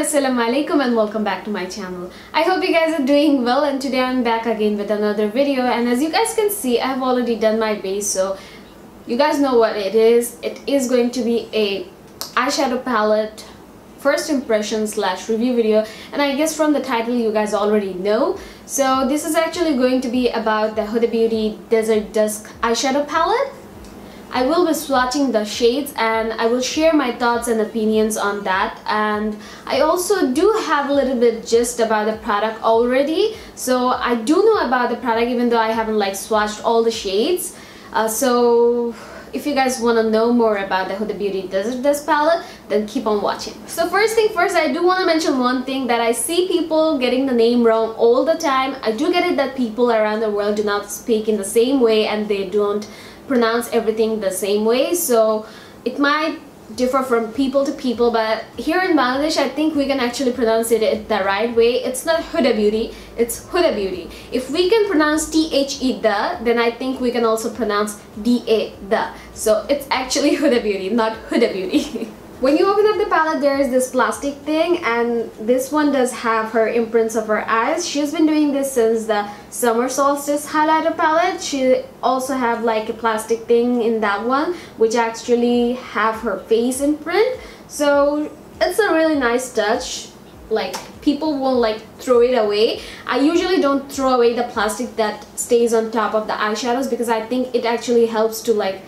Assalamu alaikum and welcome back to my channel. I hope you guys are doing well, and today I'm back again with another video. And as you guys can see, I've already done my base, so you guys know what it is. It is going to be a eyeshadow palette first impression slash review video, and I guess from the title you guys already know. So this is actually going to be about the Huda Beauty Desert Dusk Eyeshadow Palette. I will be swatching the shades and I will share my thoughts and opinions on that, and I also do have a little bit gist about the product already. So I do know about the product even though I haven't like swatched all the shades. So if you guys want to know more about the Huda Beauty Desert Dusk palette, then keep on watching. So first thing first, I do want to mention one thing, that I see people getting the name wrong all the time. I do get it that people around the world do not speak in the same way and they don't pronounce everything the same way, so it might differ from people to people, but here in Bangladesh I think we can actually pronounce it the right way. It's not Huda Beauty, it's Huda Beauty. If we can pronounce THE the, then I think we can also pronounce DA the. So it's actually Huda Beauty, not Huda Beauty. When you open up the palette, there is this plastic thing, and this one does have her imprints of her eyes. She's been doing this since the summer solstice highlighter palette. She also have like a plastic thing in that one which actually have her face imprint, so it's a really nice touch. Like, people won't like throw it away. I usually don't throw away the plastic that stays on top of the eyeshadows because I think it actually helps to like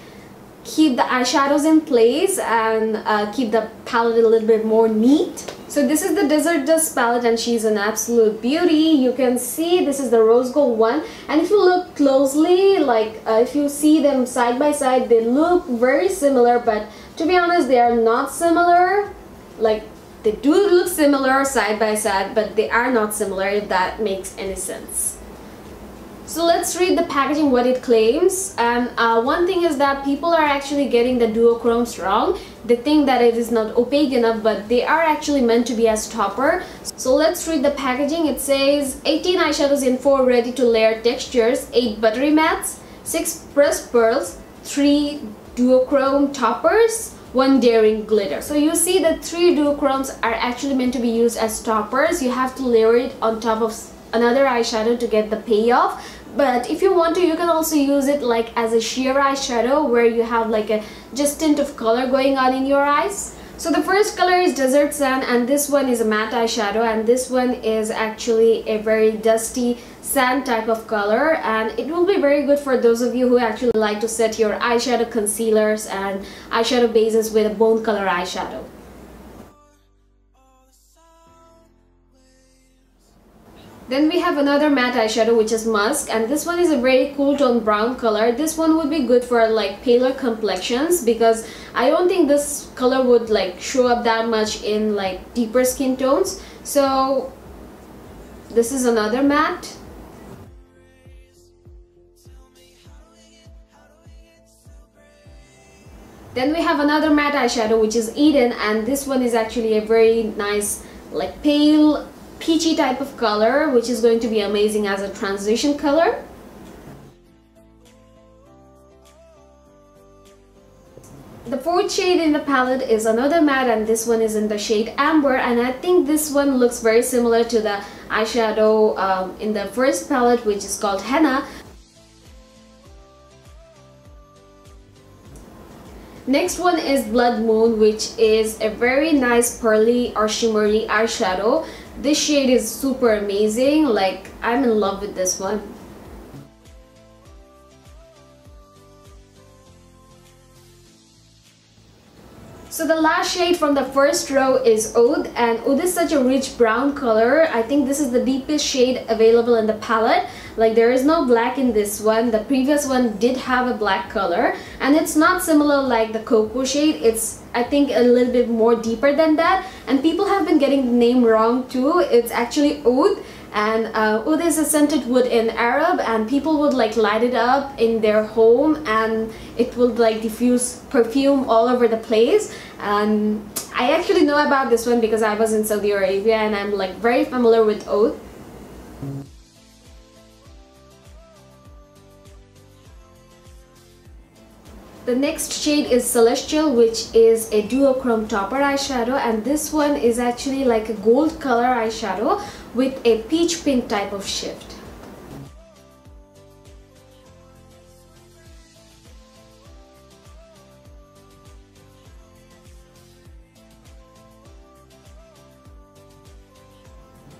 keep the eyeshadows in place and keep the palette a little bit more neat. So this is the Desert Dusk palette and she's an absolute beauty. You can see this is the rose gold one, and if you look closely, like if you see them side by side, they look very similar, but to be honest they are not similar. Like, they do look similar side by side, but they are not similar, if that makes any sense. So let's read the packaging, what it claims. And one thing is that people are actually getting the duochromes wrong. They think that it is not opaque enough, but they are actually meant to be as topper. So let's read the packaging. It says 18 eyeshadows in 4 ready to layer textures, 8 buttery mattes, 6 pressed pearls, 3 duochrome toppers, 1 daring glitter. So you see the 3 duochromes are actually meant to be used as toppers. You have to layer it on top of another eyeshadow to get the payoff. But if you want to, you can also use it like as a sheer eyeshadow where you have like a just tint of color going on in your eyes. So the first color is Desert Sand, and this one is a matte eyeshadow, and this one is actually a very dusty sand type of color, and it will be very good for those of you who actually like to set your eyeshadow concealers and eyeshadow bases with a bone color eyeshadow. Then we have another matte eyeshadow which is Musk, and this one is a very cool tone brown color. This one would be good for like paler complexions because I don't think this color would like show up that much in like deeper skin tones. So this is another matte. Then we have another matte eyeshadow which is Eden, and this one is actually a very nice like pale peachy type of color, which is going to be amazing as a transition color. The fourth shade in the palette is another matte, and this one is in the shade Amber, and I think this one looks very similar to the eyeshadow in the first palette, which is called Henna. Next one is Blood Moon, which is a very nice pearly or shimmery eyeshadow. This shade is super amazing, like I'm in love with this one. So the last shade from the first row is Oud, and Oud is such a rich brown color. I think this is the deepest shade available in the palette. Like, there is no black in this one. The previous one did have a black color, and it's not similar like the cocoa shade. It's, I think, a little bit more deeper than that, and people have been getting the name wrong too. It's actually Oud, and Oud is a scented wood in Arab, and people would like light it up in their home and it would like diffuse perfume all over the place. And I actually know about this one because I was in Saudi Arabia and I'm like very familiar with Oud. The next shade is Celestial, which is a duochrome topper eyeshadow, and this one is actually like a gold color eyeshadow with a peach pink type of shift.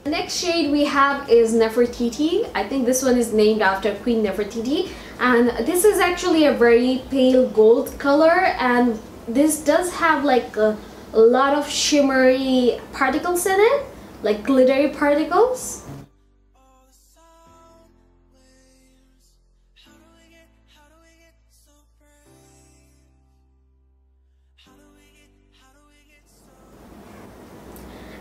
The next shade we have is Nefertiti. I think this one is named after Queen Nefertiti, and this is actually a very pale gold color, and this does have like a lot of shimmery particles in it, like glittery particles.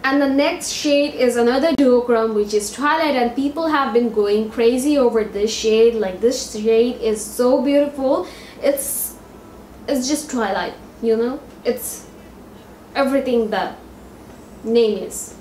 And the next shade is another duochrome, which is Twilight, and people have been going crazy over this shade. Like, this shade is so beautiful. It's just Twilight, you know? It's everything the name is.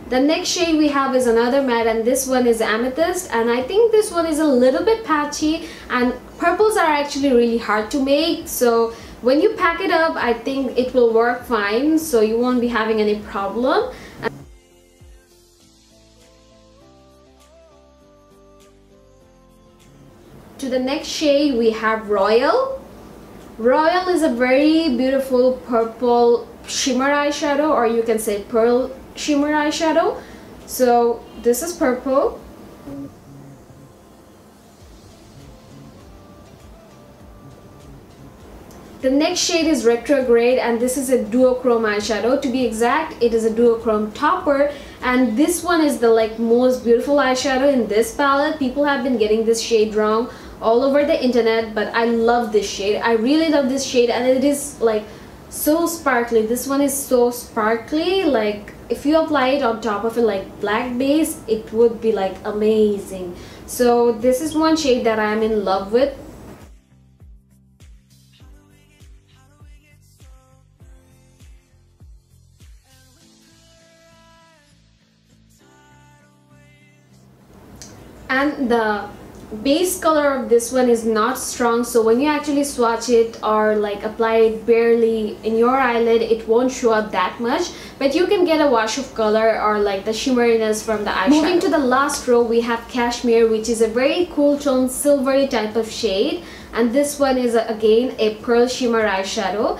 The next shade we have is another matte, and this one is Amethyst, and I think this one is a little bit patchy, and purples are actually really hard to make, so when you pack it up I think it will work fine, so you won't be having any problem. To the next shade we have Royal. Royal is a very beautiful purple shimmer eyeshadow, or you can say pearl shimmer eyeshadow. So this is purple. The next shade is Retrograde, and this is a duochrome eyeshadow. To be exact, it is a duochrome topper, and this one is the like most beautiful eyeshadow in this palette. People have been getting this shade wrong all over the internet, but I love this shade. I really love this shade, and it is like so sparkly. This one is so sparkly, like if you apply it on top of a like black base, it would be like amazing. So this is one shade that I'm in love with. And the base color of this one is not strong, so when you actually swatch it or like apply it barely in your eyelid, it won't show up that much, but you can get a wash of color or like the shimmeriness from the eyeshadow. Moving to the last row, we have Cashmere, which is a very cool tone silvery type of shade, and this one is again a pearl shimmer eyeshadow.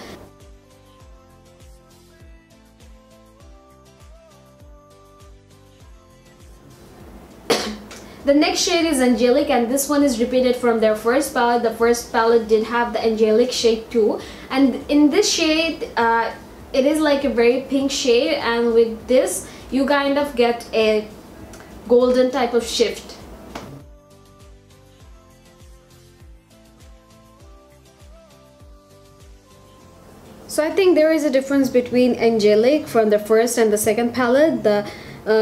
The next shade is Angelic, and this one is repeated from their first palette. The first palette did have the Angelic shade too, and in this shade it is like a very pink shade, and with this you kind of get a golden type of shift. So I think there is a difference between Angelic from the first and the second palette. The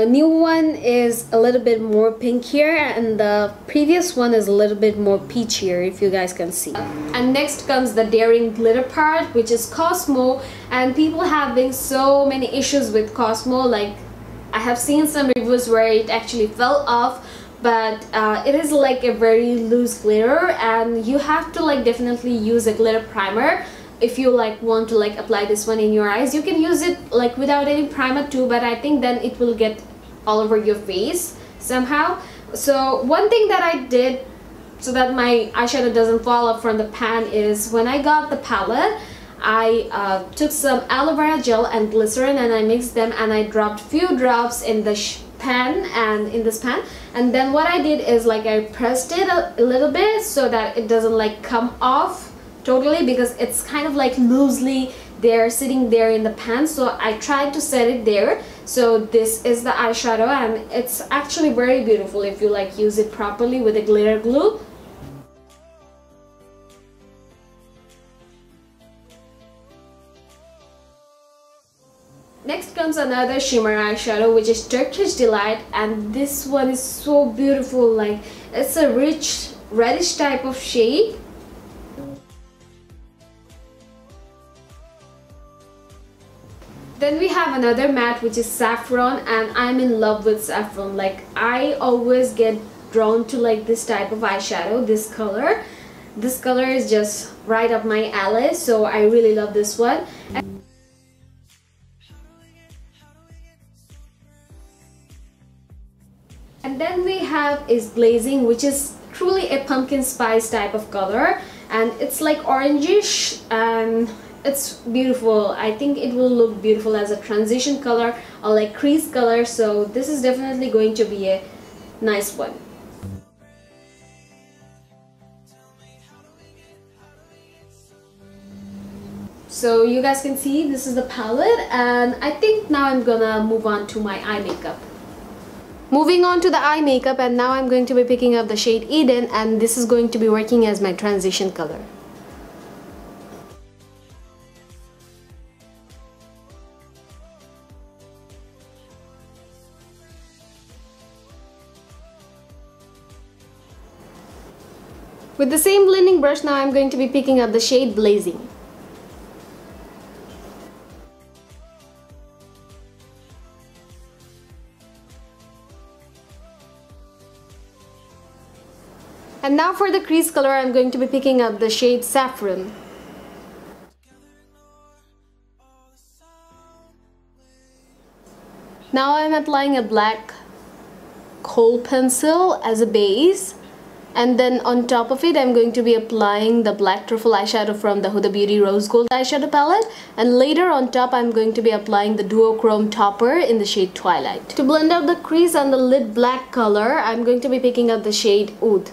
new one is a little bit more pink here, and the previous one is a little bit more peachier, if you guys can see. And next comes the Daring Glitter part, which is Cosmo, and people have been so many issues with Cosmo. Like, I have seen some reviews where it actually fell off, but it is like a very loose glitter, and you have to like definitely use a glitter primer if you like want to like apply this one in your eyes. You can use it like without any primer too, but I think then it will get all over your face somehow. So one thing that I did so that my eyeshadow doesn't fall off from the pan is, when I got the palette, I took some aloe vera gel and glycerin, and I mixed them, and I dropped few drops in the pan and in this pan, and then what I did is like I pressed it a little bit so that it doesn't like come off totally, because it's kind of like loosely there sitting there in the pan. So I tried to set it there. So this is the eyeshadow, and it's actually very beautiful if you like use it properly with a glitter glue. Next comes another shimmer eyeshadow, which is Turkish Delight, and this one is so beautiful. Like, it's a rich reddish type of shade. Then we have another matte which is saffron, and I'm in love with saffron. Like, I always get drawn to like this type of eyeshadow, this color. This color is just right up my alley, so I really love this one. And then we have is Blazing, which is truly a pumpkin spice type of color, and it's like orangish and it's beautiful. I think it will look beautiful as a transition color or like crease color, so this is definitely going to be a nice one. So you guys can see this is the palette, and I think now I'm gonna move on to my eye makeup. Moving on to the eye makeup, and now I'm going to be picking up the shade Eden, and this is going to be working as my transition color. With the same blending brush, now I'm going to be picking up the shade Blazing. And now for the crease color, I'm going to be picking up the shade Saffron. Now I'm applying a black kohl pencil as a base, and then on top of it I'm going to be applying the black truffle eyeshadow from the Huda Beauty Rose Gold eyeshadow palette, and later on top I'm going to be applying the duochrome topper in the shade Twilight. To blend out the crease and the lid black color, I'm going to be picking up the shade Oud.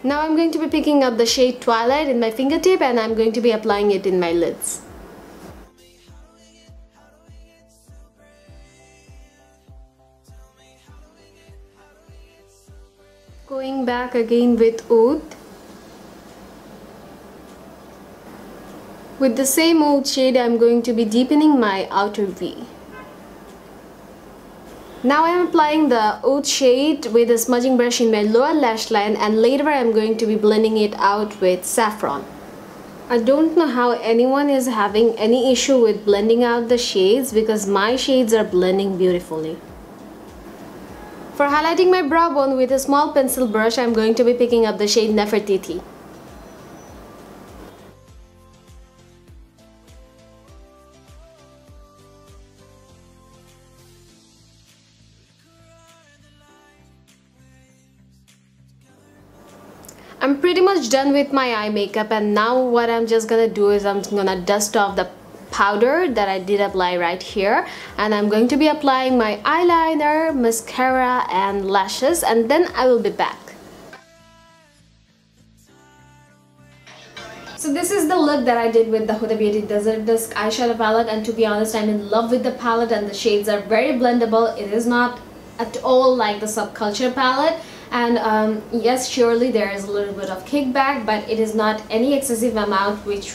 Now I'm going to be picking up the shade Twilight in my fingertip, and I'm going to be applying it in my lids. Going back again with Oud. With the same Oud shade, I'm going to be deepening my outer V. Now I am applying the Oud shade with a smudging brush in my lower lash line, and later I am going to be blending it out with Saffron. I don't know how anyone is having any issue with blending out the shades, because my shades are blending beautifully. For highlighting my brow bone with a small pencil brush, I am going to be picking up the shade Nefertiti. I'm pretty much done with my eye makeup, and now what I'm just gonna do is I'm gonna dust off the powder that I did apply right here, and I'm going to be applying my eyeliner, mascara and lashes, and then I will be back. So this is the look that I did with the Huda Beauty Desert Dusk Eyeshadow palette, and to be honest, I'm in love with the palette, and the shades are very blendable. It is not at all like the Subculture palette. And yes, surely there is a little bit of kickback, but it is not any excessive amount which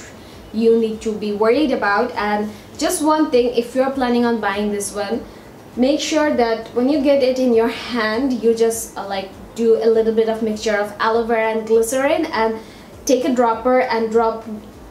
you need to be worried about. And just one thing, if you're planning on buying this one, make sure that when you get it in your hand, you just like do a little bit of mixture of aloe vera and glycerin, and take a dropper and drop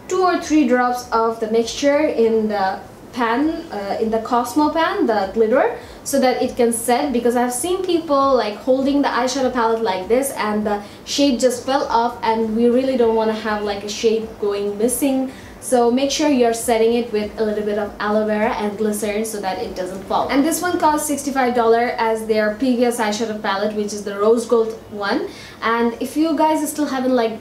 2 or 3 drops of the mixture in the pan, in the Cosmo pan, the glitter, so that it can set, because I've seen people like holding the eyeshadow palette like this and the shade just fell off, and we really don't want to have like a shade going missing. So make sure you're setting it with a little bit of aloe vera and glycerin so that it doesn't fall. And this one costs $65 as their previous eyeshadow palette, which is the rose gold one. And if you guys still haven't like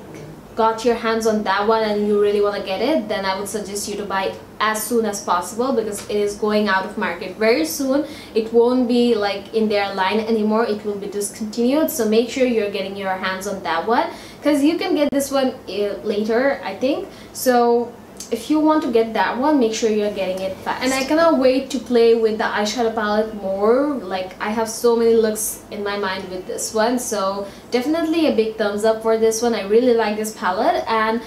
got your hands on that one and you really want to get it, then I would suggest you to buy it as soon as possible, because it is going out of market very soon. It won't be like in their line anymore, it will be discontinued. So make sure you're getting your hands on that one, because you can get this one later, I think. So if you want to get that one, make sure you're getting it fast. And I cannot wait to play with the eyeshadow palette more. Like, I have so many looks in my mind with this one, so definitely a big thumbs up for this one. I really like this palette, and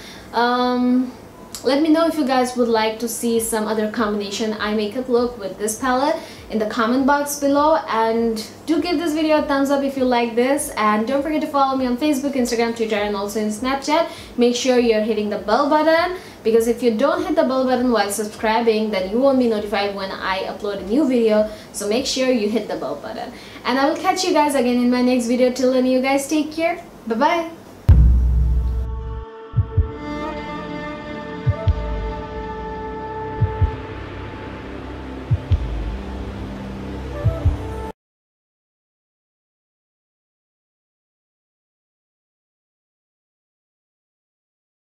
Let me know if you guys would like to see some other combination eye makeup look with this palette in the comment box below, and do give this video a thumbs up if you like this, and don't forget to follow me on Facebook, Instagram, Twitter, and also in Snapchat. Make sure you're hitting the bell button, because if you don't hit the bell button while subscribing, then you won't be notified when I upload a new video. So make sure you hit the bell button, and I will catch you guys again in my next video. Till then, you guys take care. Bye bye.